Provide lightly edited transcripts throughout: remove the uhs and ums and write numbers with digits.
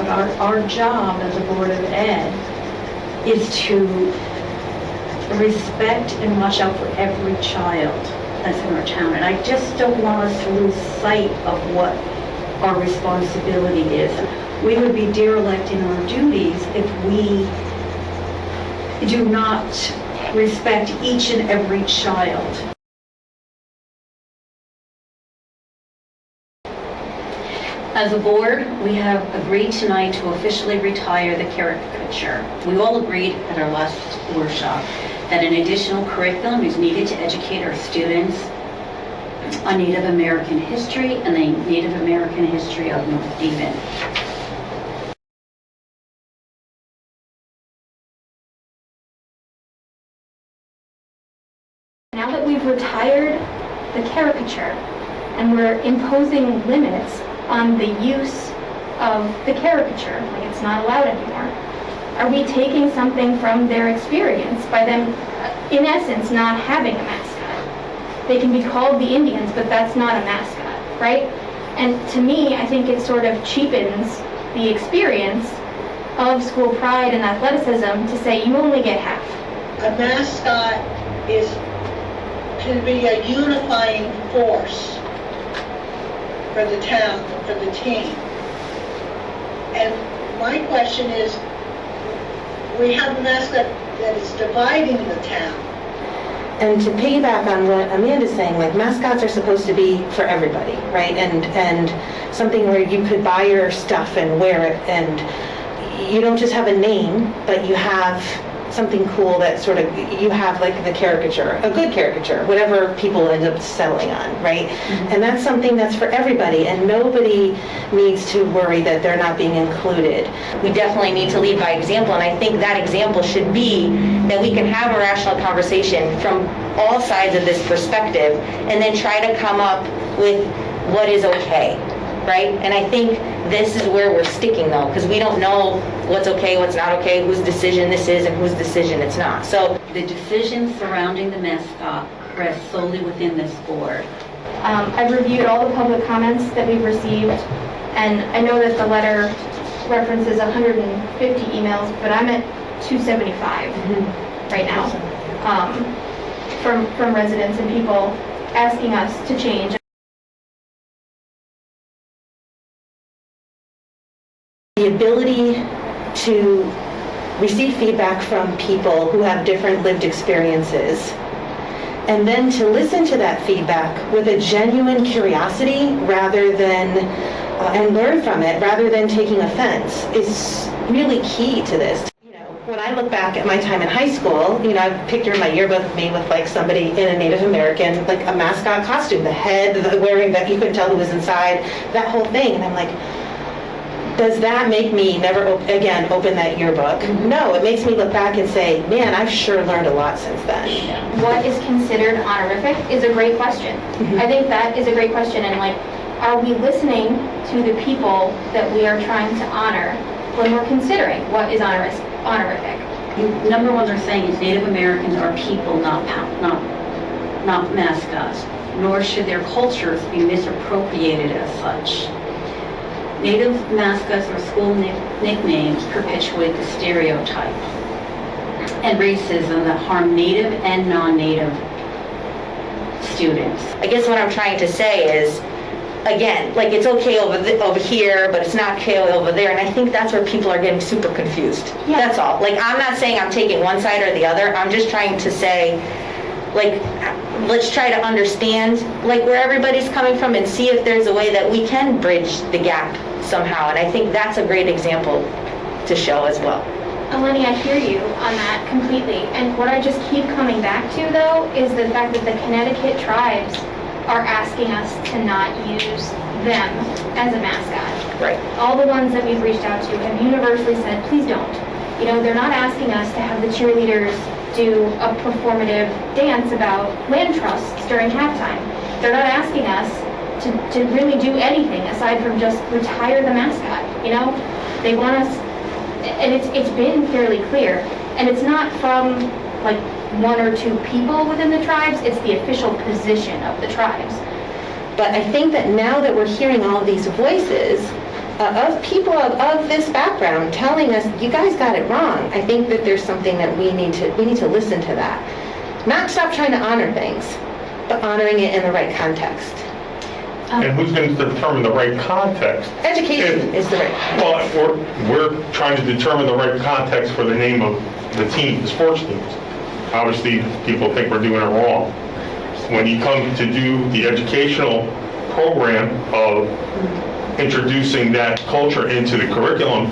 our job as a Board of Ed is to respect and watch out for every child that's in our town. And I just don't want us to lose sight of what our responsibility is. We would be derelict in our duties if we do not respect each and every child. As a board, we have agreed tonight to officially retire the caricature. We all agreed at our last workshop that an additional curriculum is needed to educate our students on Native American history and the Native American history of North Devon. Now that we've retired the caricature and we're imposing limits on the use of the caricature, like it's not allowed anymore, are we taking something from their experience by them, in essence, not having a mascot? They can be called the Indians, but that's not a mascot, right? And to me, I think it sort of cheapens the experience of school pride and athleticism to say you only get half. A mascot can be a unifying force for the town, for the team. And my question is, we have a mascot that is dividing the town. And to piggyback on what Amanda's saying, like mascots are supposed to be for everybody, right? And something where you could buy your stuff and wear it, and you don't just have a name, but you have something cool that sort of, you have like the caricature, a good caricature, whatever people end up settling on, right? Mm-hmm. And that's something that's for everybody, and nobody needs to worry that they're not being included. We definitely need to lead by example, and I think that example should be that we can have a rational conversation from all sides of this perspective and then try to come up with what is okay, right? And I think this is where we're sticking though, because we don't know what's okay, what's not okay, whose decision this is and whose decision it's not. So the decisions surrounding the mascot rest solely within this board. I've reviewed all the public comments that we've received, and I know that the letter references 150 emails, but I'm at 275 right now from residents and people asking us to change. The ability to receive feedback from people who have different lived experiences, and then to listen to that feedback with a genuine curiosity rather than, and learn from it rather than taking offense, is really key to this. You know, when I look back at my time in high school, you know, I've pictured my yearbook of me with like somebody in a Native American, like a mascot costume, the head, wearing that you couldn't tell who was inside, that whole thing, and I'm like, does that make me never again open that yearbook? Mm-hmm. No, it makes me look back and say, man, I've sure learned a lot since then. What is considered honorific is a great question. Mm-hmm. I think that is a great question, and like, are we listening to the people that we are trying to honor when we're considering what is honorific? Number one, they're saying is Native Americans are people, not mascots, nor should their cultures be misappropriated as such. Native mascots or school nicknames perpetuate the stereotype and racism that harm Native and non-Native students. I guess what I'm trying to say is, again, like it's okay over here, but it's not okay over there, and I think that's where people are getting super confused. Yeah. That's all. Like, I'm not saying I'm taking one side or the other. I'm just trying to say, like, let's try to understand like where everybody's coming from and see if there's a way that we can bridge the gap somehow. And I think that's a great example to show as well. Eleni, I hear you on that completely. And what I just keep coming back to though is the fact that the Connecticut tribes are asking us to not use them as a mascot. Right. All the ones that we've reached out to have universally said, please don't. You know, they're not asking us to have the cheerleaders do a performative dance about land trusts during halftime. They're not asking us to really do anything aside from just retire the mascot, you know? They want us, and it's been fairly clear, and it's not from like one or two people within the tribes, it's the official position of the tribes. But I think that now that we're hearing all of these voices, of people of this background telling us, you guys got it wrong, I think that there's something that we need to listen to that. Not stop trying to honor things, but honoring it in the right context. And who's going to determine the right context? Education is the right context. Well, we're trying to determine the right context for the name of the team, the sports teams. Obviously, people think we're doing it wrong. When you come to do the educational program of introducing that culture into the curriculum,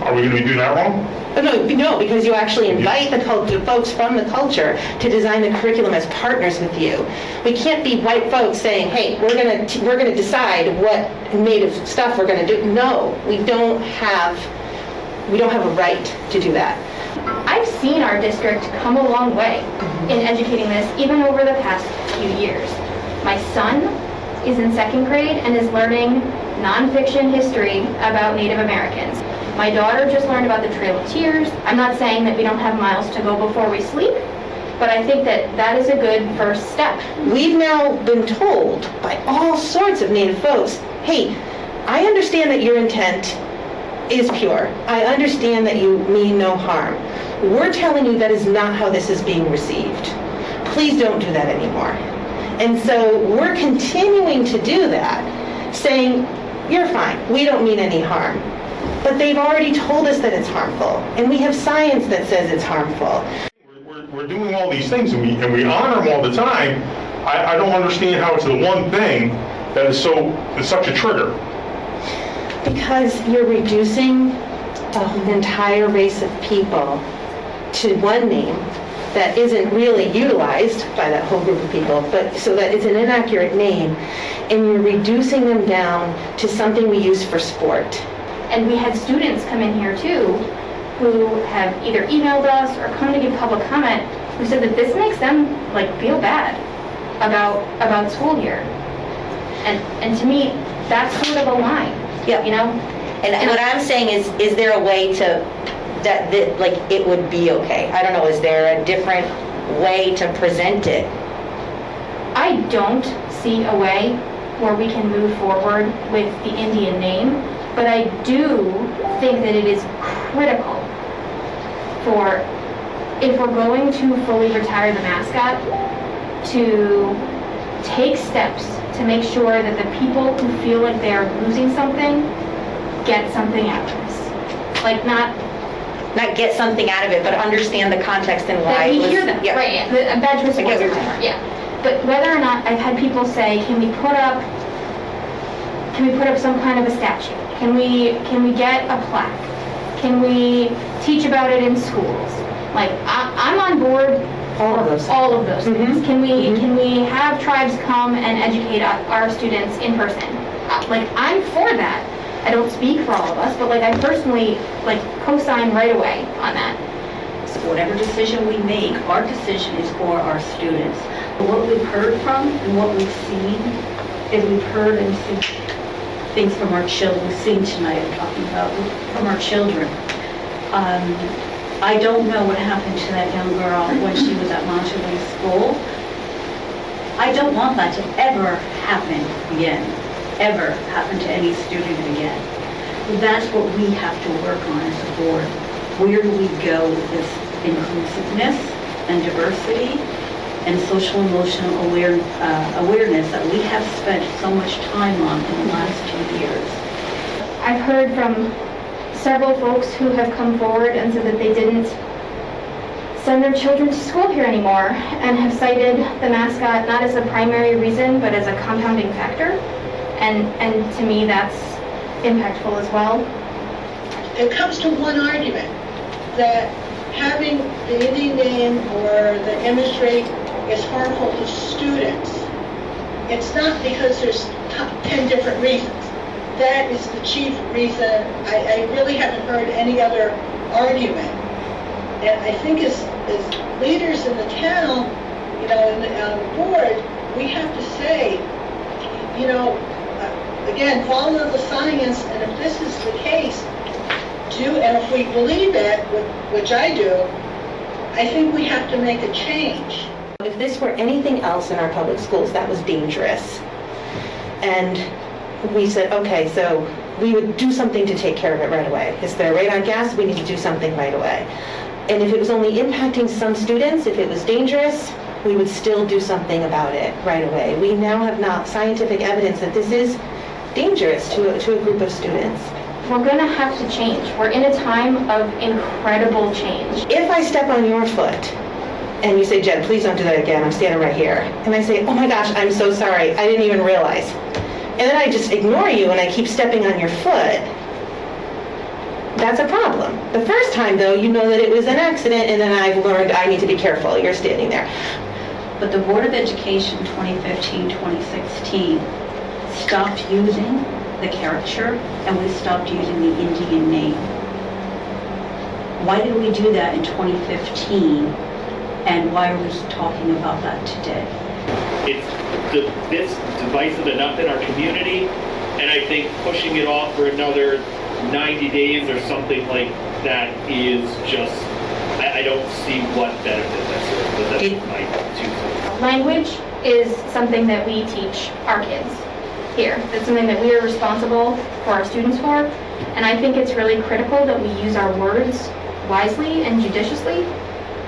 are we going to be doing that wrong? No, because you actually invite the folks from the culture to design the curriculum as partners with you. We can't be white folks saying, hey, we're gonna decide what native stuff we're gonna do. No, we don't have a right to do that. I've seen our district come a long way in educating this, even over the past few years. My son is in 2nd grade and is learning nonfiction history about Native Americans. My daughter just learned about the Trail of Tears. I'm not saying that we don't have miles to go before we sleep, but I think that that is a good first step. We've now been told by all sorts of Native folks, hey, I understand that your intent is pure. I understand that you mean no harm. We're telling you that is not how this is being received. Please don't do that anymore. And so we're continuing to do that, saying, you're fine, we don't mean any harm. But they've already told us that it's harmful, and we have science that says it's harmful. We're doing all these things, and we honor them all the time. I don't understand how it's the one thing that is such a trigger. Because you're reducing an entire race of people to one name that isn't really utilized by that whole group of people, but so that it's an inaccurate name, and you're reducing them down to something we use for sport. And we had students come in here too, who have either emailed us or come to give public comment, who said that this makes them feel bad about school here. And to me, that's sort of a line. Yeah. You know? And what I'm saying is there a way to, that it would be okay? I don't know, is there a different way to present it? I don't see a way where we can move forward with the Indian name, but I do think that it is critical for, if we're going to fully retire the mascot, to take steps to make sure that the people who feel like they are losing something get something out of this. Not get something out of it, but understand the context and why. That we hear them, yeah. right? A bad choice of words or whatever. Yeah. But whether or not, I've had people say, can we put up some kind of a statue? Can we get a plaque? Can we teach about it in schools? I'm on board for all of those things. Can we have tribes come and educate our students in person? I'm for that. I don't speak for all of us, but I personally co-sign right away on that. So whatever decision we make, our decision is for our students. What we've heard from and what we've seen is we've heard and seen things from our children. We've seen tonight, I'm talking about, from our children. I don't know what happened to that young girl when she was at Monterey School. I don't want that to ever happen again, ever happen to any student again. That's what we have to work on as a board. Where do we go with this inclusiveness and diversity and social emotional awareness that we have spent so much time on in the last 2 years? I've heard from several folks who have come forward and said that they didn't send their children to school here anymore and have cited the mascot not as a primary reason but as a compounding factor. And to me, that's impactful as well. It comes to one argument, that having the Indian name or the imagery is harmful to students. It's not because there's 10 different reasons. That is the chief reason. I really haven't heard any other argument. And I think as leaders in the town, on the board, we have to say, again, follow the science, and if this is the case, and if we believe it, which I do, I think we have to make a change. If this were anything else in our public schools, that was dangerous. And we said, okay, so we would do something to take care of it right away. Is there a rate on gas? We need to do something right away. And if it was only impacting some students, if it was dangerous, we would still do something about it right away. We now have not scientific evidence that this is dangerous to a group of students. We're gonna have to change. We're in a time of incredible change. If I step on your foot and you say, Jen, please don't do that again, I'm standing right here. And I say, oh my gosh, I'm so sorry, I didn't even realize. And then I just ignore you and I keep stepping on your foot, that's a problem. The first time though, you know that it was an accident and then I've learned I need to be careful, you're standing there. But the Board of Education 2015-2016 stopped using the caricature and we stopped using the Indian name. Why did we do that in 2015 and why are we talking about that today? It's divisive enough in our community, and I think pushing it off for another 90 days or something like that is just, I don't see what benefit that's but that's my 2 cents. Language is something that we teach our kids here. It's something that we are responsible for our students for, and I think it's really critical that we use our words wisely and judiciously.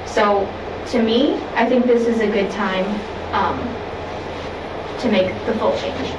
So, to me, I think this is a good time to make the full change.